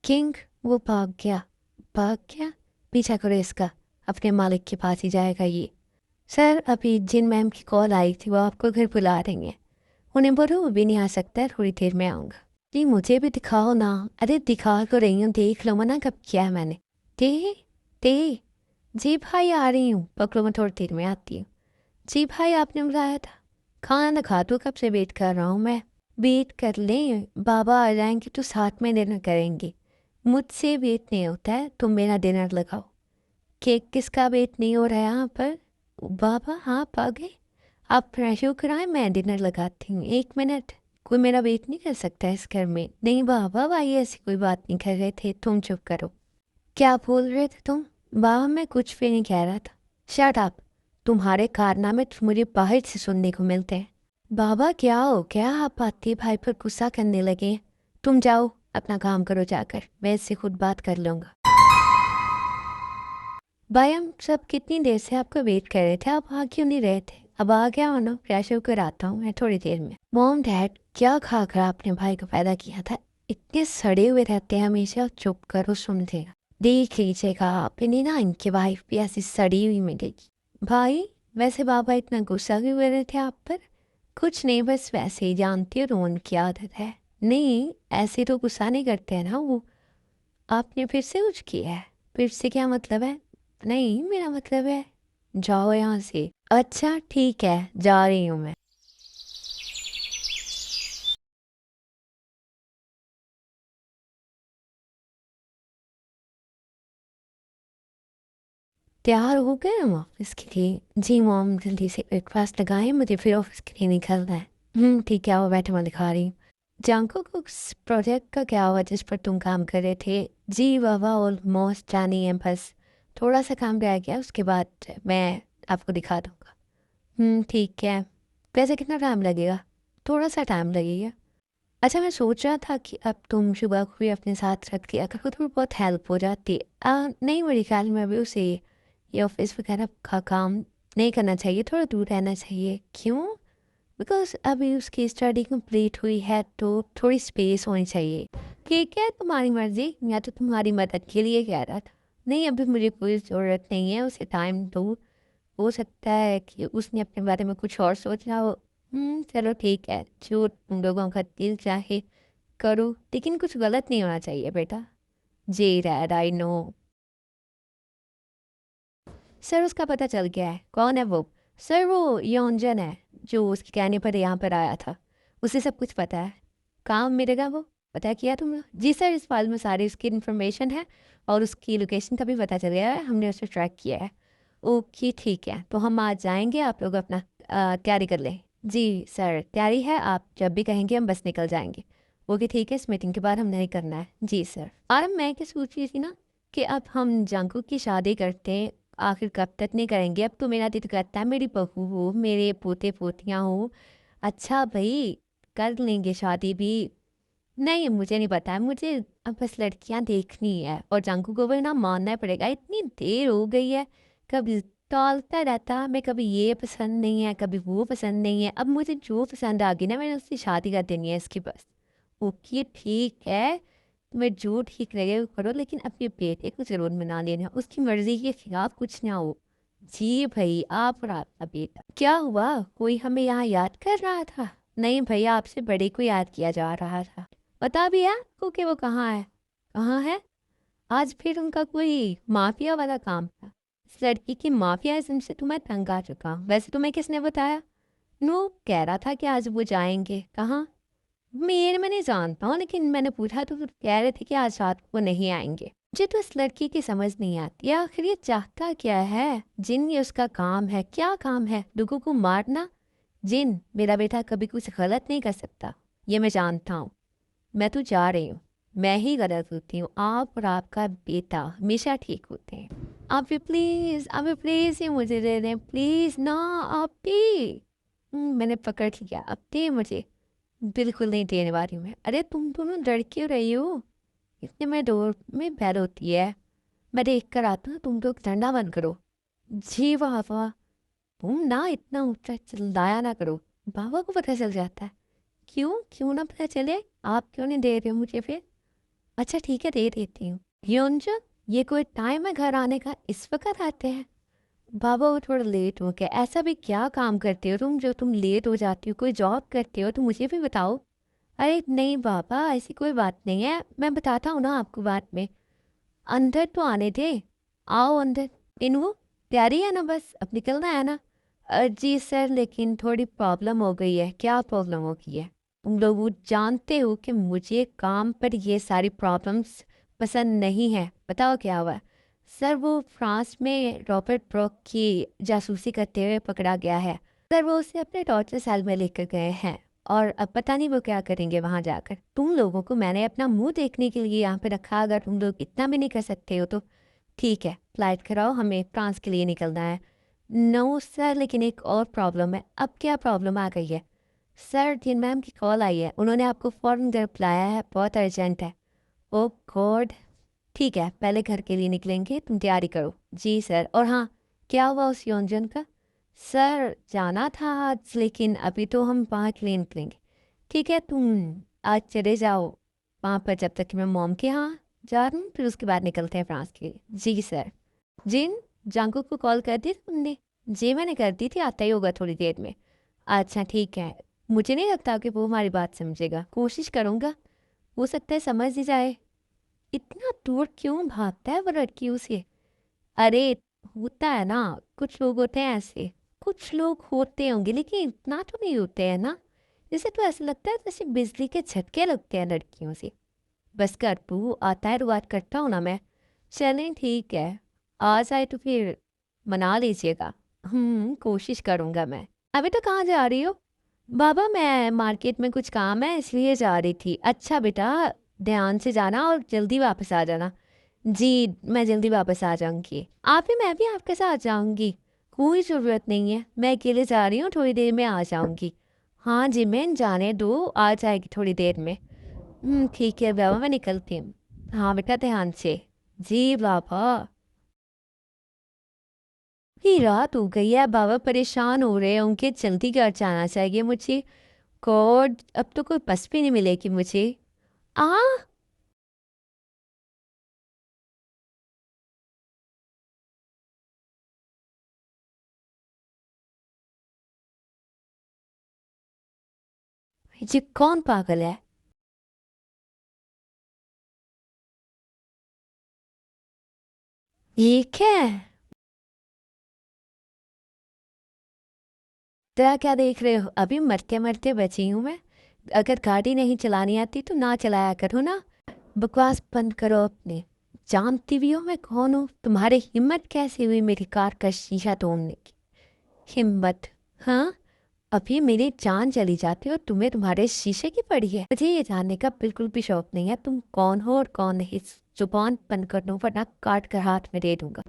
King वो भाग गया। भाग गया? पीछा करो इसका, अपने मालिक के पास ही जाएगा ये। सर अभी जिन मैम की कॉल आई थी वो आपको घर बुला रही हैं। उन्हें बोलो वो भी नहीं आ सकता है, थोड़ी देर में आऊँगा। जी मुझे भी दिखाओ ना। अरे दिखा तो रही हूँ, देख लो, मना कब किया है मैंने। दे दे। जी भाई आ रही हूँ, पकड़ो, मैं थोड़ी देर में आती हूँ। जी भाई आपने बुलाया था? खाना खा तो कब से वेट कर रहा हूँ मैं। वेट कर लें, बाबा आ जाएंगे तो साथ में डिनर करेंगे। मुझसे वेट नहीं होता है, तुम मेरा डिनर लगाओ। केक किसका वेट नहीं हो रहा है यहाँ पर? बाबा हाँ आप आ गए। आप फ्रेश होकर आए, मैं डिनर लगाती हूँ, 1 मिनट। कोई मेरा वेट नहीं कर सकता इस घर में। नहीं बाबा भाई ऐसी कोई बात नहीं कर रहे थे, तुम चुप करो। क्या बोल रहे थे तुम? बाबा मैं कुछ भी नहीं कह रहा था। Shut up. तुम्हारे कारनामे तो मुझे बाहर से सुनने को मिलते हैं। बाबा क्या हो क्या, आप आते भाई पर गुस्सा करने लगे हैं। तुम जाओ अपना काम करो जाकर, मैं इससे खुद बात कर लूँगा। भाई हम सब कितनी देर से आपको वेट कर रहे थे, आप आ क्यों नहीं रहे थे? अब आ गया हो ना, फ्रेश होकर आता हूँ मैं थोड़ी देर में। मॉम डैड क्या खा कर आपने भाई को पैदा किया था? इतने सड़े हुए रहते हैं हमेशा। चुप करो, सुनते देख लीजिएगा आप, इन्हें ना इनकी वाइफ भी ऐसी सड़ी हुई मिलेगी। भाई वैसे बाबा इतना गुस्सा क्यों कर रहे थे आप पर? कुछ नहीं, बस वैसे ही, जानती हो रोन की आदत है। नहीं ऐसे तो गुस्सा नहीं करते हैं ना वो। आपने फिर से कुछ किया है? फिर से क्या मतलब है? नहीं मेरा मतलब है जाओ यहाँ से। अच्छा ठीक है, जा रही हूँ मैं। तैयार हो गए हम ऑफिस के लिए? जी मॉम जल्दी से ब्रेकफास्ट लगाए, मुझे फिर ऑफिस के लिए निकलना है। ठीक है, वो बैठे मैं दिखा रही हूँ। जानको को उस प्रोजेक्ट का क्या हुआ जिस पर तुम काम कर रहे थे? जी बाबा ऑलमोस्ट जानी है, बस थोड़ा सा काम रह गया, उसके बाद मैं आपको दिखा दूँगा। ठीक है। वैसे कितना टाइम लगेगा? थोड़ा सा टाइम लगेगा। अच्छा मैं सोच रहा था कि अब तुम सुबह को भी अपने साथ रख लिया करो, थोड़ी बहुत हेल्प हो जाती। नहीं मेरे ख्याल में अभी उसे ये ऑफिस वगैरह का काम नहीं करना चाहिए, थोड़ा दूर रहना चाहिए। क्यों? बिकॉज अभी उसकी स्टडी कंप्लीट हुई है तो थोड़ी स्पेस होनी चाहिए। ठीक है तुम्हारी मर्जी, मैं तो तुम्हारी मदद के लिए कह रहा था। नहीं अभी मुझे कोई ज़रूरत नहीं है, उसे टाइम दो। हो सकता है कि उसने अपने बारे में कुछ और सोच रहा हो। चलो ठीक है, जो तुम लोगों का दिल चाहे करो, लेकिन कुछ गलत नहीं होना चाहिए बेटा। जी डैड आई नो। सर उसका पता चल गया है, कौन है वो? सर वो योंजन है, जो उसके कहने पर यहाँ पर आया था। उसे सब कुछ पता है। काम मिलेगा वो? पता किया तुमने? जी सर, इस फाइल में सारी उसकी इन्फॉर्मेशन है और उसकी लोकेशन का भी पता चल गया है, हमने उसे ट्रैक किया है। ओके ठीक है, तो हम आज जाएंगे, आप लोग अपना तैयारी कर लें। जी सर तैयारी है, आप जब भी कहेंगे हम बस निकल जाएंगे। ओके ठीक है, इस मीटिंग के बाद हम नहीं करना है। जी सर। और मैं क्या सोच रही थी ना कि अब हम जंकू की शादी करते हैं, आखिर कब तक नहीं करेंगे? अब तो मेरा दिल करता है मेरी बहू हो, मेरे पोते पोतियाँ हो। अच्छा भाई, कर लेंगे शादी भी। नहीं मुझे नहीं पता है, मुझे अब बस लड़कियां देखनी है और जंकू को भी ना मानना पड़ेगा। इतनी देर हो गई है, कभी टालता रहता, मैं कभी ये पसंद नहीं है कभी वो पसंद नहीं है। अब मुझे जो पसंद आ गई ना, मैंने उससे शादी कर देनी है इसकी बस। ओके ठीक है, तुम्हें जो ठीक लगे वो करो, लेकिन अपने बेटे को जरूर मना लेना, उसकी मर्जी के खिलाफ कुछ ना हो। जी भाई, आप और आपका बेटा। क्या हुआ, कोई हमें यहाँ याद कर रहा था? नहीं भैया, आपसे बड़े को याद किया जा रहा था। बता भी है आपको कि वो कहाँ है? कहाँ है? आज फिर उनका कोई माफिया वाला काम था। इस लड़की की माफियाइज्म से तो मैं तंग आ चुका हूँ। वैसे तुम्हें किसने बताया? नो कह रहा था कि आज वो जाएंगे। कहाँ? मैं नहीं जानता हूँ, लेकिन मैंने पूछा तो कह रहे थे कि आज रात को नहीं आएंगे। मुझे तो इस लड़की की समझ नहीं आती, आखिर ये चाहता क्या है? जिन ये उसका काम है, क्या काम है? लोगों को मारना? जिन मेरा बेटा कभी कुछ गलत नहीं कर सकता, ये मैं जानता हूँ। मैं तो जा रही हूँ, मैं ही गलत होती हूँ, आप और आपका बेटा हमेशा ठीक होते हैं। आप भी प्लीज ये मुझे दे दें, प्लीज ना। आप भी। मैंने पकड़ लिया, अब दे मुझे। बिल्कुल नहीं देने वाली हूँ मैं। अरे तुम दोनों डर क्यों रही हो? इतने में डोर में बैल होती है, मैं देख कर आता हूँ, तुम लोग डंडा बंद करो। जी वाह वाह। तुम ना इतना ऊंचा चिल्लाया ना करो, बाबा को पता चल जाता है। क्यों क्यों ना पता चले? आप क्यों नहीं दे रहे हो मुझे फिर? अच्छा ठीक है, दे देती हूँ। योंजन, ये कोई टाइम है घर आने का? इस वक़्त आते हैं? बाबा वो थोड़ा लेट हो गया। ऐसा भी क्या काम करते हो तुम जो तुम लेट हो जाती हो? कोई जॉब करते हो तो मुझे भी बताओ। अरे नहीं बाबा, ऐसी कोई बात नहीं है, मैं बताता हूँ ना आपको बाद में। अंदर तो आने दे, आओ अंदर। इनू, तैयारी है ना? बस अब निकलना है ना? जी सर, लेकिन थोड़ी प्रॉब्लम हो गई है। क्या प्रॉब्लम हो गई है? तुम लोग वो जानते हो कि मुझे काम पर ये सारी प्रॉब्लम्स पसंद नहीं है। बताओ क्या हुआ है? सर वो फ्रांस में रॉबर्ट ब्रोक की जासूसी करते हुए पकड़ा गया है। सर वो उसे अपने टॉर्चर सेल में लेकर गए हैं और अब पता नहीं वो क्या करेंगे वहाँ जाकर। तुम लोगों को मैंने अपना मुंह देखने के लिए यहाँ पे रखा, अगर तुम लोग इतना भी नहीं कर सकते हो तो ठीक है, फ्लाइट कराओ, हमें फ्रांस के लिए निकलना है। नो सर, लेकिन एक और प्रॉब्लम है। अब क्या प्रॉब्लम आ गई है? सर जिन मैम की कॉल आई है, उन्होंने आपको फ़ौरन घर बुलाया है, बहुत अर्जेंट है। ओ गॉड। ठीक है, पहले घर के लिए निकलेंगे, तुम तैयारी करो। जी सर। और हाँ, क्या हुआ उस योंजन का? सर जाना था आज, लेकिन अभी तो हम वहाँ के लिए निकलेंगे। ठीक है, तुम आज चले जाओ वहाँ पर जब तक कि मैं मॉम के यहाँ जा रही हूँ, फिर उसके बाद निकलते हैं फ्रांस के लिए। जी सर। जिन, जंकुक को कॉल कर दी तुमने? जी मैंने कर दी थी, आता ही होगा थोड़ी देर में। अच्छा ठीक है, मुझे नहीं लगता कि वो हमारी बात समझेगा, कोशिश करूँगा, हो सकता है समझ ही जाए। इतना दूर क्यों भागता है वो लड़की उसे? अरे होता है ना, कुछ लोग होते हैं ऐसे, कुछ लोग होते होंगे लेकिन इतना तो नहीं होते हैं ना। जैसे तो ऐसा लगता है जैसे बिजली के झटके लगते हैं लड़कियों से। बस कर तू, आता है रुआत करता हूँ ना मैं। चलें ठीक है, आ जाए तो फिर मना लीजिएगा। कोशिश करूँगा मैं। अभी तो कहाँ जा रही हो? बाबा मैं मार्केट में कुछ काम है इसलिए जा रही थी। अच्छा बेटा, ध्यान से जाना और जल्दी वापस आ जाना। जी, मैं जल्दी वापस आ जाऊँगी। आप ही, मैं भी आपके साथ जाऊँगी। कोई ज़रूरत नहीं है, मैं अकेले जा रही हूँ, थोड़ी देर में आ जाऊँगी। हाँ जिमिन, जाने दो, आ जाएगी थोड़ी देर में। ठीक है बाबा, मैं निकलती हूँ। हाँ बेटा, ध्यान से। जी बाबा। ही रात हो गई है, बाबा परेशान हो रहे हैं, उनके जल्दी घर जाना चाहिए मुझे। गॉड, अब तो कोई बस भी नहीं मिलेगी मुझे। आ ये कौन पागल है? ये क्या है? तेरा क्या देख रहे हो? अभी मरते मरते बची हूँ मैं। अगर गाड़ी नहीं चलानी आती तो ना चलाया करो ना। बकवास बंद करो अपने। जानती भी हो मैं कौन हूँ? तुम्हारी हिम्मत कैसे हुई मेरी कार का शीशा तोड़ने की? हिम्मत? हाँ, अभी मेरी जान चली जाती और तुम्हें तुम्हारे शीशे की पड़ी है। मुझे ये जानने का बिल्कुल भी शौक नहीं है तुम कौन हो और कौन नहीं। जुबान बंद कर दो वरना काट कर हाथ में दे दूंगा।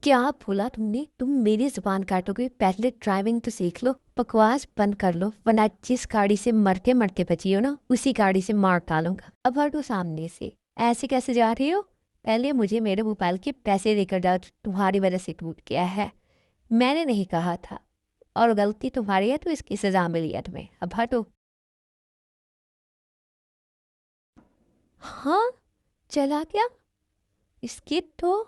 क्या बोला तुमने? तुम मेरी जुबान काटोगे? पहले ड्राइविंग तो सीख लो। बकवास बंद कर लो वरना जिस गाड़ी से मरते मरते बची हो ना, उसी गाड़ी से मार डालूंगा। अब हटो सामने से। ऐसे कैसे जा रही हो? पहले मुझे मेरे मोबाइल के पैसे देकर जाओ जो तुम्हारी वजह से टूट गया है। मैंने नहीं कहा था, और गलती तुम्हारी है तो इसकी सजा मिली है तुम्हें। अब हटो। हाँ, चला क्या? इसकी तो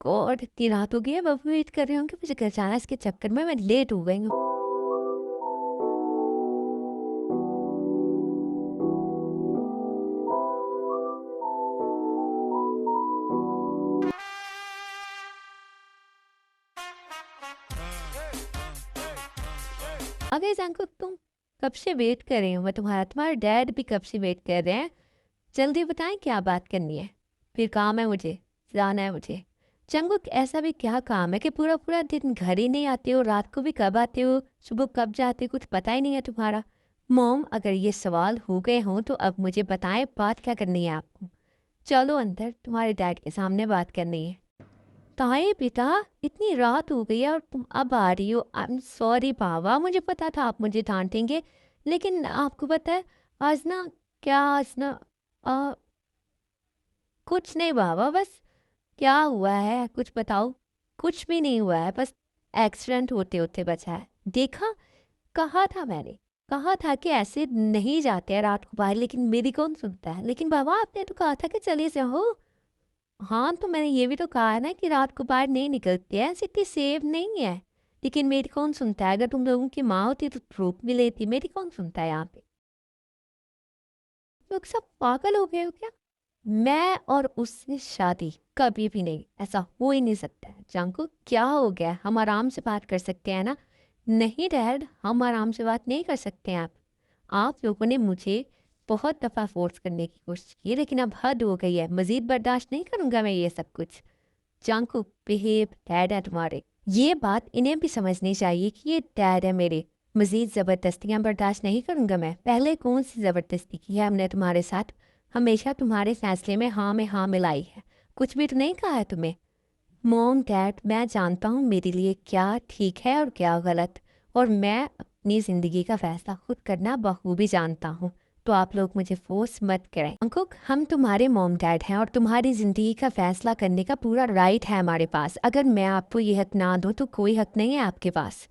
गॉड, इतनी रात हो गई है, अब वेट कर रहे होंगे मुझे घर जाना है, इसके चक्कर में मैं लेट हो गई हूँ। अगर जानको तुम कब से वेट कर रही हो मैं तुम्हारा, तुम्हारे डैड भी कब से वेट कर रहे हैं। जल्दी बताएं क्या बात करनी है। फिर काम है मुझे, जाना है मुझे। जंगुक, ऐसा भी क्या काम है कि पूरा पूरा दिन घर ही नहीं आते हो? रात को भी कब आते हो, सुबह कब जाते हो, कुछ पता ही नहीं है तुम्हारा। मोम, अगर ये सवाल हो गए हों तो अब मुझे बताएं बात क्या करनी है आपको। चलो अंदर, तुम्हारे डैड के सामने बात करनी है। ताए बेटा, इतनी रात हो गई है और तुम अब आ रही हो। आई एम सॉरी बाबा, मुझे पता था आप मुझे डांटेंगे, लेकिन आपको पता है आज ना, क्या आज ना, आ, कुछ नहीं बाबा, बस क्या हुआ है कुछ बताओ। कुछ भी नहीं हुआ है, बस एक्सीडेंट होते होते बचा है। देखा, कहा था मैंने। कहा था कि ऐसे नहीं जाते हैं रात को बाहर, लेकिन मेरी कौन सुनता है। लेकिन बाबा आपने तो कहा था कि चले जाओ। हाँ, तो मैंने ये भी तो कहा है ना कि रात को बाहर नहीं निकलते हैं, सिटी सेफ नहीं है। लेकिन मेरी कौन सुनता है? अगर तुम लोगों की माँ होती तो प्रूफ भी लेती। मेरी कौन सुनता है यहाँ पे? लोग सब पागल हो गए हो क्या? मैं और उससे शादी कभी भी नहीं, ऐसा हो ही नहीं सकता है। जांको क्या हो गया? हम आराम से बात कर सकते हैं ना? नहीं डैड, हम आराम से बात नहीं कर सकते हैं। आप लोगों ने मुझे बहुत दफ़ा फोर्स करने की कोशिश की, लेकिन अब हद हो गई है। मज़ीद बर्दाश्त नहीं करूँगा मैं ये सब कुछ। जांको बिहेव, डैड है तुम्हारे। ये बात इन्हें भी समझनी चाहिए कि ये डैड है मेरे। मज़ीद ज़बरदस्तियाँ बर्दाश्त नहीं करूँगा मैं। पहले कौन सी ज़बरदस्ती की है हमने तुम्हारे साथ? हमेशा तुम्हारे फैसले में हाँ मिलाई है। कुछ भी तो नहीं कहा है तुम्हें। मॉम डैड, मैं जानता हूँ मेरे लिए क्या ठीक है और क्या गलत, और मैं अपनी ज़िंदगी का फ़ैसला खुद करना बखूबी जानता हूँ। तो आप लोग मुझे फोर्स मत करें। अंकुक, हम तुम्हारे मॉम डैड हैं और तुम्हारी ज़िंदगी का फ़ैसला करने का पूरा राइट है हमारे पास। अगर मैं आपको ये हक ना दूँ तो कोई हक नहीं है आपके पास।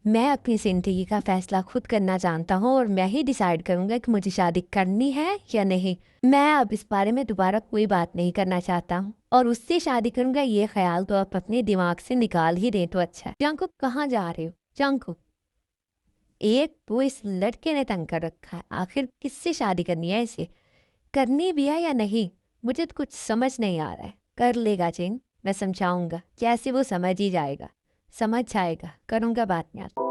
मैं अपनी ज़िंदगी का फ़ैसला खुद करना जानता हूँ और मैं ही डिसाइड करूँगा कि मुझे शादी करनी है या नहीं। मैं अब इस बारे में दोबारा कोई बात नहीं करना चाहता हूँ, और उससे शादी करूँगा ये ख्याल तो आप अपने दिमाग से निकाल ही दें तो अच्छा है। जंकुक, कहाँ जा रहे हो? जंकुक, एक तो इस लड़के ने तंग कर रखा है। आखिर किससे शादी करनी है इसे? करनी भी है या नहीं? मुझे तो कुछ समझ नहीं आ रहा है। कर लेगा जिन, मैं समझाऊंगा। कैसे वो समझ ही जाएगा। समझ जाएगा, करूँगा बात में।